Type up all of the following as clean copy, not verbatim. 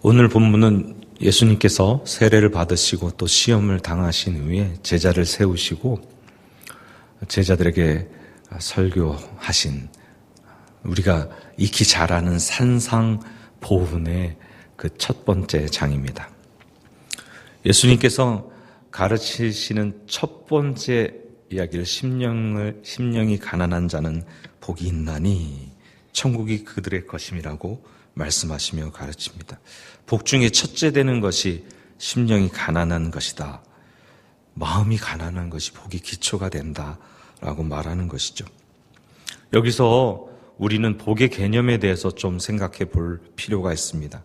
오늘 본문은 예수님께서 세례를 받으시고 또 시험을 당하신 후에 제자를 세우시고 제자들에게 설교하신, 우리가 익히 잘 아는 산상보훈의 그 첫 번째 장입니다. 예수님께서 가르치시는 첫 번째 이야기를 심령이 가난한 자는 복이 있나니 천국이 그들의 것임이라고 말씀하시며 가르칩니다. 복 중에 첫째 되는 것이 심령이 가난한 것이다. 마음이 가난한 것이 복이 기초가 된다라고 말하는 것이죠. 여기서 우리는 복의 개념에 대해서 좀 생각해 볼 필요가 있습니다.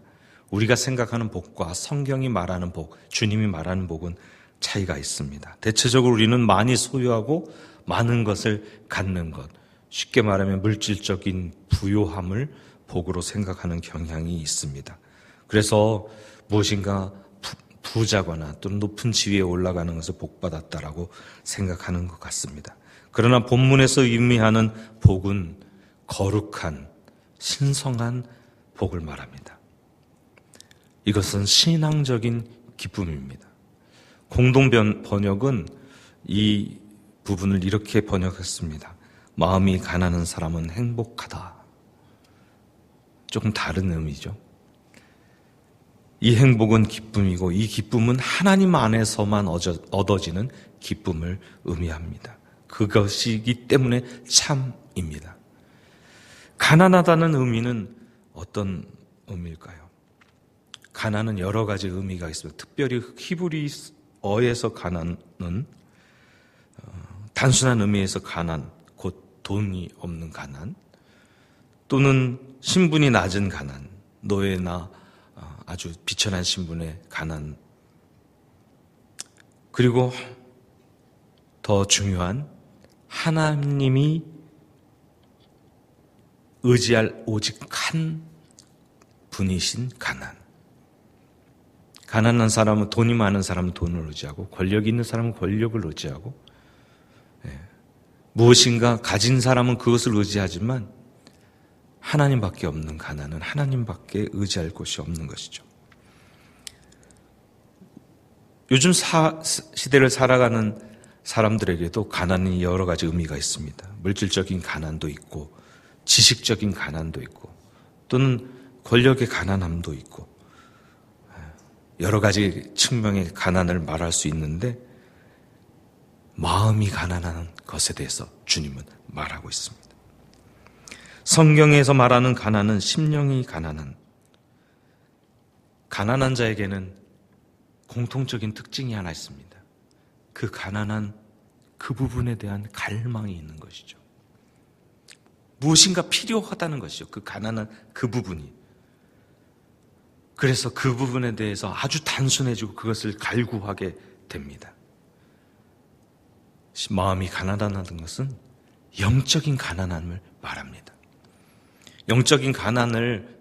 우리가 생각하는 복과 성경이 말하는 복, 주님이 말하는 복은 차이가 있습니다. 대체적으로 우리는 많이 소유하고 많은 것을 갖는 것, 쉽게 말하면 물질적인 부요함을 복으로 생각하는 경향이 있습니다. 그래서 무엇인가 부자거나 또는 높은 지위에 올라가는 것을 복받았다라고 생각하는 것 같습니다. 그러나 본문에서 의미하는 복은 거룩한, 신성한 복을 말합니다. 이것은 신앙적인 기쁨입니다. 공동 번역은 이 부분을 이렇게 번역했습니다. 마음이 가난한 사람은 행복하다. 조금 다른 의미죠. 이 행복은 기쁨이고 이 기쁨은 하나님 안에서만 얻어지는 기쁨을 의미합니다. 그것이기 때문에 참입니다. 가난하다는 의미는 어떤 의미일까요? 가난은 여러 가지 의미가 있습니다. 특별히 히브리어에서 가난은 단순한 의미에서 가난, 곧 돈이 없는 가난, 또는 신분이 낮은 가난, 노예나 아주 비천한 신분의 가난, 그리고 더 중요한 하나님이 의지할 오직 한 분이신 가난. 가난한 사람은, 돈이 많은 사람은 돈을 의지하고, 권력이 있는 사람은 권력을 의지하고, 무엇인가 가진 사람은 그것을 의지하지만 하나님밖에 없는 가난은 하나님밖에 의지할 곳이 없는 것이죠. 요즘 시대를 살아가는 사람들에게도 가난이 여러 가지 의미가 있습니다. 물질적인 가난도 있고, 지식적인 가난도 있고, 또는 권력의 가난함도 있고, 여러 가지 측면의 가난을 말할 수 있는데, 마음이 가난한 것에 대해서 주님은 말하고 있습니다. 성경에서 말하는 가난은 심령이 가난한 자에게는 공통적인 특징이 하나 있습니다. 그 가난한 그 부분에 대한 갈망이 있는 것이죠. 무엇인가 필요하다는 것이죠. 그 가난한 그 부분이. 그래서 그 부분에 대해서 아주 단순해지고 그것을 갈구하게 됩니다. 마음이 가난하다는 것은 영적인 가난함을 말합니다. 영적인 가난을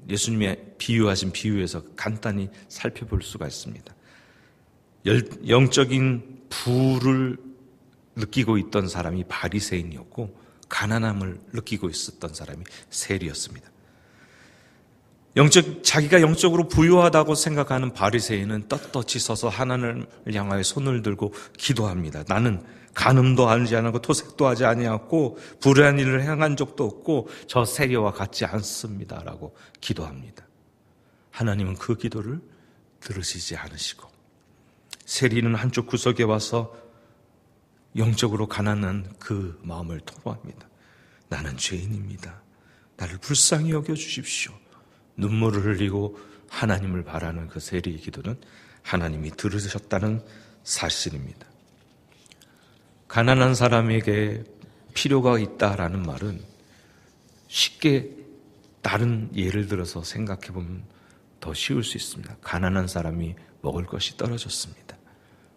예수님의 비유하신 비유에서 간단히 살펴볼 수가 있습니다. 영적인 부를 느끼고 있던 사람이 바리새인이었고, 가난함을 느끼고 있었던 사람이 세리였습니다. 자기가 영적으로 부유하다고 생각하는 바리새인은 떳떳이 서서 하나님을 향하여 손을 들고 기도합니다. 나는 간음도 하지 않았고 토색도 하지 아니하고 불의한 일을 행한 적도 없고 저 세리와 같지 않습니다라고 기도합니다. 하나님은 그 기도를 들으시지 않으시고, 세리는 한쪽 구석에 와서 영적으로 가난한 그 마음을 토로합니다. 나는 죄인입니다. 나를 불쌍히 여겨주십시오. 눈물을 흘리고 하나님을 바라는 그 세리의 기도는 하나님이 들으셨다는 사실입니다. 가난한 사람에게 필요가 있다라는 말은 쉽게 다른 예를 들어서 생각해 보면 더 쉬울 수 있습니다. 가난한 사람이 먹을 것이 떨어졌습니다.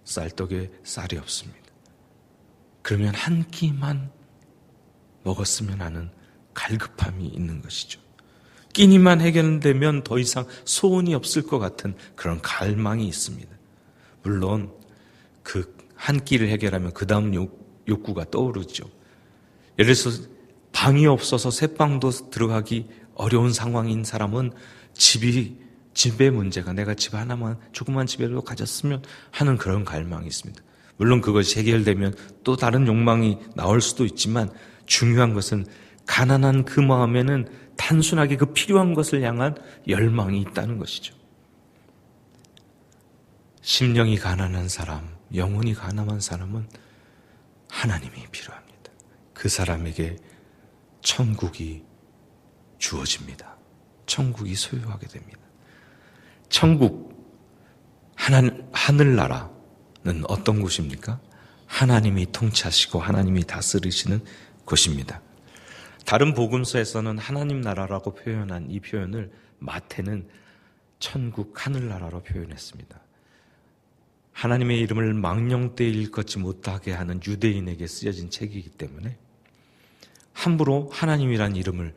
쌀떡에 쌀이 없습니다. 그러면 한 끼만 먹었으면 하는 갈급함이 있는 것이죠. 끼니만 해결되면 더 이상 소원이 없을 것 같은 그런 갈망이 있습니다. 물론 그 한 끼를 해결하면 그 다음 욕구가 떠오르죠. 예를 들어서 방이 없어서 새방도 들어가기 어려운 상황인 사람은 집이 집의 문제가 내가 집 하나만 조그만 집이라도 가졌으면 하는 그런 갈망이 있습니다. 물론 그것이 해결되면 또 다른 욕망이 나올 수도 있지만 중요한 것은 가난한 그 마음에는 단순하게 그 필요한 것을 향한 열망이 있다는 것이죠. 심령이 가난한 사람, 영혼이 가난한 사람은 하나님이 필요합니다. 그 사람에게 천국이 주어집니다. 천국이 소유하게 됩니다. 천국, 하늘나라는 어떤 곳입니까? 하나님이 통치하시고 하나님이 다스리시는 곳입니다. 다른 복음서에서는 하나님 나라라고 표현한 이 표현을 마태는 천국, 하늘나라로 표현했습니다. 하나님의 이름을 망령되이 일컫지 못하게 하는 유대인에게 쓰여진 책이기 때문에 함부로 하나님이란 이름을,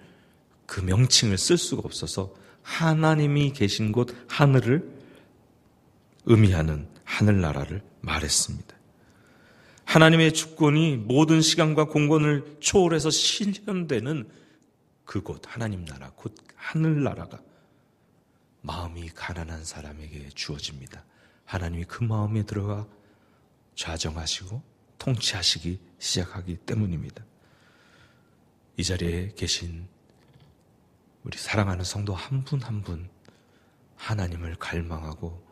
그 명칭을 쓸 수가 없어서 하나님이 계신 곳 하늘을 의미하는 하늘나라를 말했습니다. 하나님의 주권이 모든 시간과 공간을 초월해서 실현되는 그곳 하나님 나라, 곧 하늘나라가 마음이 가난한 사람에게 주어집니다. 하나님이 그 마음에 들어가 좌정하시고 통치하시기 시작하기 때문입니다. 이 자리에 계신 우리 사랑하는 성도 한 분 한 분 하나님을 갈망하고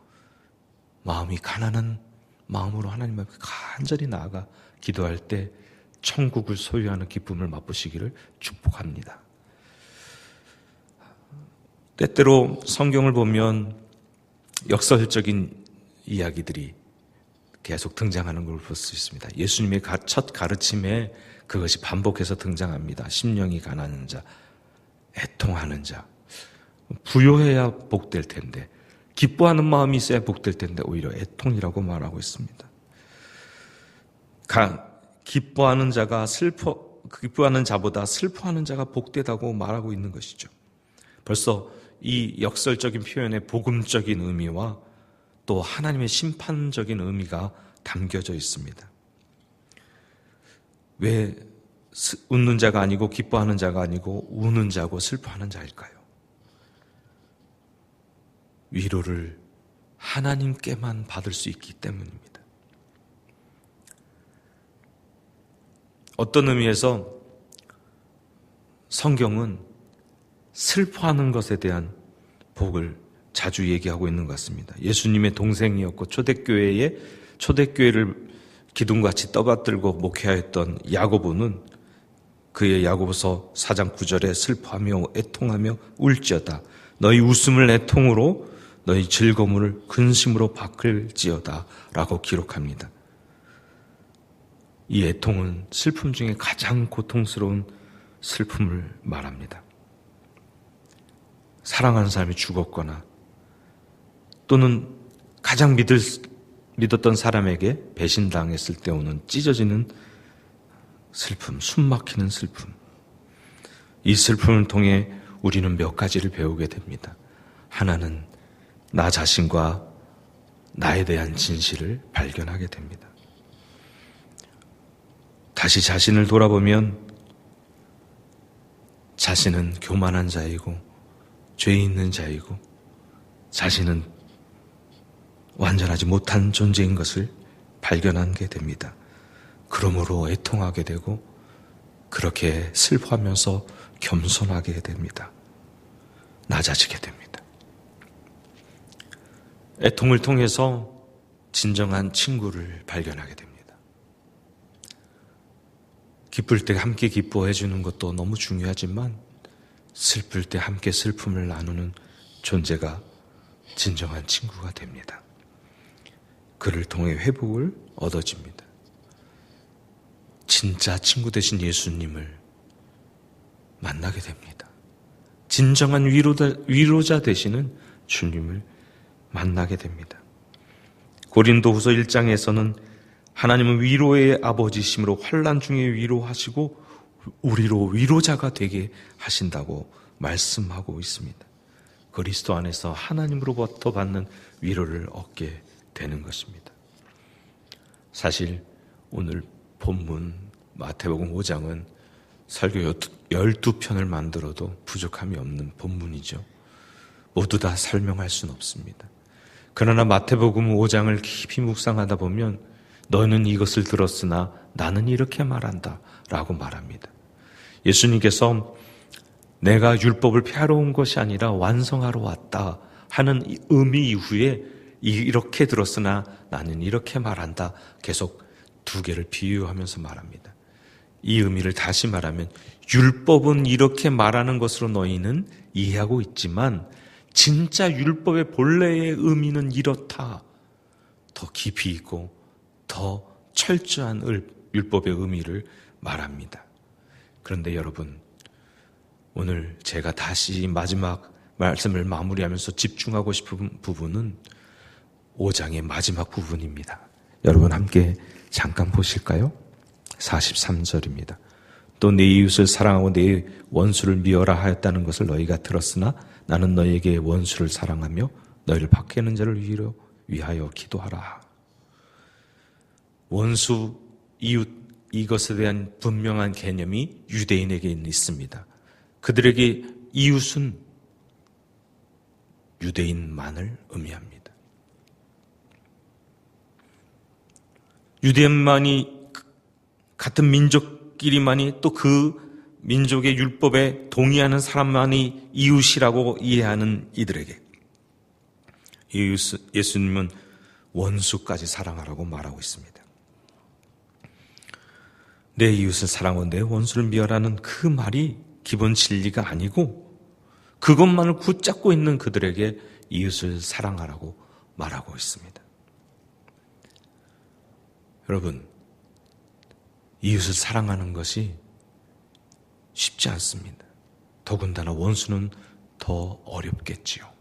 마음이 가난한 마음으로 하나님 앞에 간절히 나아가 기도할 때 천국을 소유하는 기쁨을 맛보시기를 축복합니다. 때때로 성경을 보면 역설적인 이야기들이 계속 등장하는 걸 볼 수 있습니다. 예수님의 첫 가르침에 그것이 반복해서 등장합니다. 심령이 가난한 자, 애통하는 자, 부요해야 복될 텐데, 기뻐하는 마음이 있어야 복될 텐데 오히려 애통이라고 말하고 있습니다. 기뻐하는 자보다 슬퍼하는 자가 복되다고 말하고 있는 것이죠. 벌써 이 역설적인 표현의 복음적인 의미와 또 하나님의 심판적인 의미가 담겨져 있습니다. 왜 웃는 자가 아니고 기뻐하는 자가 아니고 우는 자고 슬퍼하는 자일까요? 위로를 하나님께만 받을 수 있기 때문입니다. 어떤 의미에서 성경은 슬퍼하는 것에 대한 복을 자주 얘기하고 있는 것 같습니다. 예수님의 동생이었고 초대교회를 기둥같이 떠받들고 목회하였던 야고보는 그의 야고보서 4장 9절에 슬퍼하며 애통하며 울지어다. 너희 웃음을 애통으로 너희 즐거움을 근심으로 바꿀지어다 라고 기록합니다. 이 애통은 슬픔 중에 가장 고통스러운 슬픔을 말합니다. 사랑하는 사람이 죽었거나 또는 가장 믿었던 사람에게 배신당했을 때 오는 찢어지는 슬픔, 숨막히는 슬픔. 이 슬픔을 통해 우리는 몇 가지를 배우게 됩니다. 하나는 나 자신과 나에 대한 진실을 발견하게 됩니다. 다시 자신을 돌아보면 자신은 교만한 자이고 죄 있는 자이고 자신은 완전하지 못한 존재인 것을 발견하게 됩니다. 그러므로 애통하게 되고 그렇게 슬퍼하면서 겸손하게 됩니다. 낮아지게 됩니다. 애통을 통해서 진정한 친구를 발견하게 됩니다. 기쁠 때 함께 기뻐해 주는 것도 너무 중요하지만 슬플 때 함께 슬픔을 나누는 존재가 진정한 친구가 됩니다. 그를 통해 회복을 얻어집니다. 진짜 친구 되신 예수님을 만나게 됩니다. 진정한 위로자 되시는 주님을 만나게 됩니다. 고린도후서 1장에서는 하나님은 위로의 아버지심으로 환난 중에 위로하시고 우리로 위로자가 되게 하신다고 말씀하고 있습니다. 그리스도 안에서 하나님으로부터 받는 위로를 얻게 되는 것입니다. 사실 오늘 본문 마태복음 5장은 설교 12편을 만들어도 부족함이 없는 본문이죠. 모두 다 설명할 수는 없습니다. 그러나 마태복음 5장을 깊이 묵상하다 보면 너는 이것을 들었으나 나는 이렇게 말한다 라고 말합니다. 예수님께서 내가 율법을 폐하러 온 것이 아니라 완성하러 왔다 하는 의미 이후에 이렇게 들었으나 나는 이렇게 말한다, 계속 두 개를 비유하면서 말합니다. 이 의미를 다시 말하면 율법은 이렇게 말하는 것으로 너희는 이해하고 있지만 진짜 율법의 본래의 의미는 이렇다. 더 깊이 있고 더 철저한 율법의 의미를 말합니다. 그런데 여러분, 오늘 제가 다시 마지막 말씀을 마무리하면서 집중하고 싶은 부분은 5장의 마지막 부분입니다. 여러분 함께 잠깐 보실까요? 43절입니다. 또 내 이웃을 사랑하고 내 원수를 미워라 하였다는 것을 너희가 들었으나 나는 너희에게 원수를 사랑하며 너희를 박해하는 자를 위하여 기도하라. 원수, 이웃, 이것에 대한 분명한 개념이 유대인에게 있습니다. 그들에게 이웃은 유대인만을 의미합니다. 유대인만이, 같은 민족끼리만이, 또 그 민족의 율법에 동의하는 사람만이 이웃이라고 이해하는 이들에게 예수님은 원수까지 사랑하라고 말하고 있습니다. 내 이웃을 사랑하고 내 원수를 미워라는 그 말이 기본 진리가 아니고 그것만을 붙잡고 있는 그들에게 이웃을 사랑하라고 말하고 있습니다. 여러분, 이웃을 사랑하는 것이 쉽지 않습니다. 더군다나 원수는 더 어렵겠지요.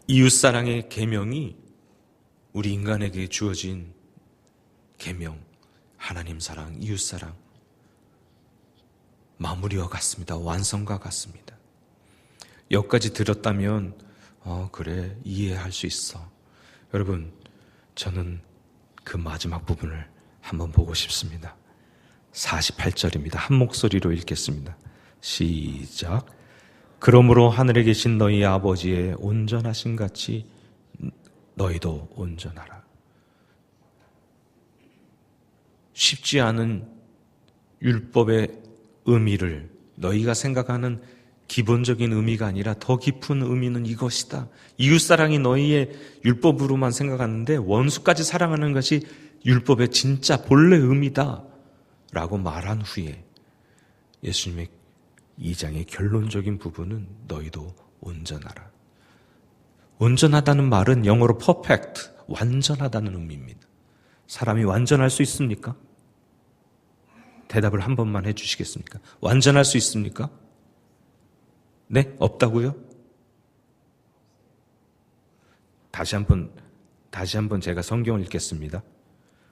이웃사랑의 계명이 우리 인간에게 주어진 계명, 하나님 사랑, 이웃사랑, 마무리와 같습니다. 완성과 같습니다. 여기까지 들었다면 그래, 이해할 수 있어. 여러분, 저는 그 마지막 부분을 한번 보고 싶습니다. 48절입니다. 한 목소리로 읽겠습니다. 시작. 그러므로 하늘에 계신 너희 아버지의 온전하신 같이 너희도 온전하라. 쉽지 않은 율법의 의미를 너희가 생각하는 기본적인 의미가 아니라 더 깊은 의미는 이것이다. 이웃사랑이 너희의 율법으로만 생각하는데 원수까지 사랑하는 것이 율법의 진짜 본래 의미다 라고 말한 후에 예수님의 2장의 결론적인 부분은 너희도 온전하라. 온전하다는 말은 영어로 perfect, 완전하다는 의미입니다. 사람이 완전할 수 있습니까? 대답을 한 번만 해주시겠습니까? 완전할 수 있습니까? 네? 없다고요? 다시 한번 제가 성경을 읽겠습니다.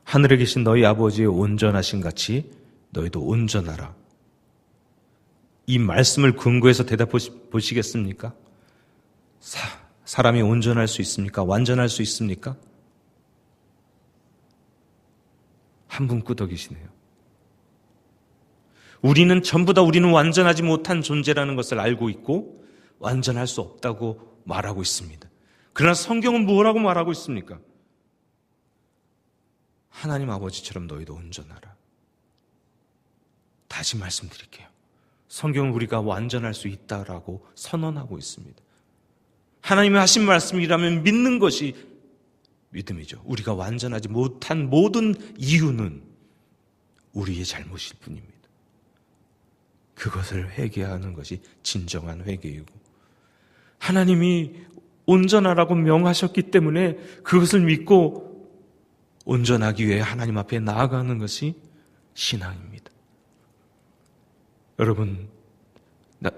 하늘에 계신 너희 아버지의 온전하신 같이 너희도 온전하라. 이 말씀을 근거해서 대답 보시겠습니까? 사람이 온전할 수 있습니까? 완전할 수 있습니까? 한 분 끄덕이시네요. 우리는 전부 다 우리는 완전하지 못한 존재라는 것을 알고 있고 완전할 수 없다고 말하고 있습니다. 그러나 성경은 뭐라고 말하고 있습니까? 하나님 아버지처럼 너희도 온전하라. 다시 말씀드릴게요. 성경은 우리가 완전할 수 있다라고 선언하고 있습니다. 하나님이 하신 말씀이라면 믿는 것이 믿음이죠. 우리가 완전하지 못한 모든 이유는 우리의 잘못일 뿐입니다. 그것을 회개하는 것이 진정한 회개이고 하나님이 온전하라고 명하셨기 때문에 그것을 믿고 온전하기 위해 하나님 앞에 나아가는 것이 신앙입니다. 여러분,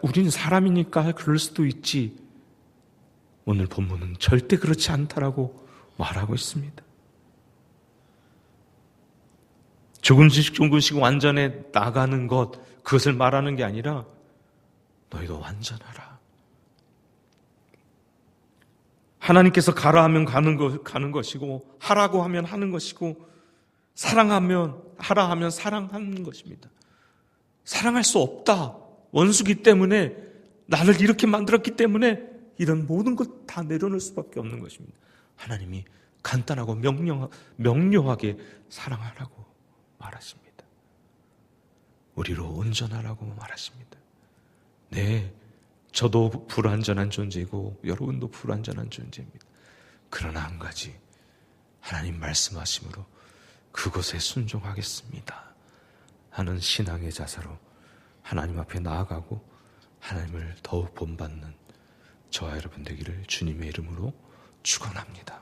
우리는 사람이니까 그럴 수도 있지. 오늘 본문은 절대 그렇지 않다라고 말하고 있습니다. 조금씩 완전해 나가는 것, 그것을 말하는 게 아니라 너희도 완전하라. 하나님께서 가라 하면 가는 것이고 하라고 하면 하는 것이고 사랑하면 하라 하면 사랑하는 것입니다. 사랑할 수 없다. 원수기 때문에 나를 이렇게 만들었기 때문에 이런 모든 것 다 내려놓을 수밖에 없는 것입니다. 하나님이 간단하고 명료하게 사랑하라고 말하십니다. 우리로 온전하라고 말하십니다. 네, 저도 불완전한 존재이고 여러분도 불완전한 존재입니다. 그러나 한 가지, 하나님 말씀하심으로 그것에 순종하겠습니다 하는 신앙의 자세로 하나님 앞에 나아가고 하나님을 더욱 본받는 저와 여러분 되기를 주님의 이름으로 축원합니다.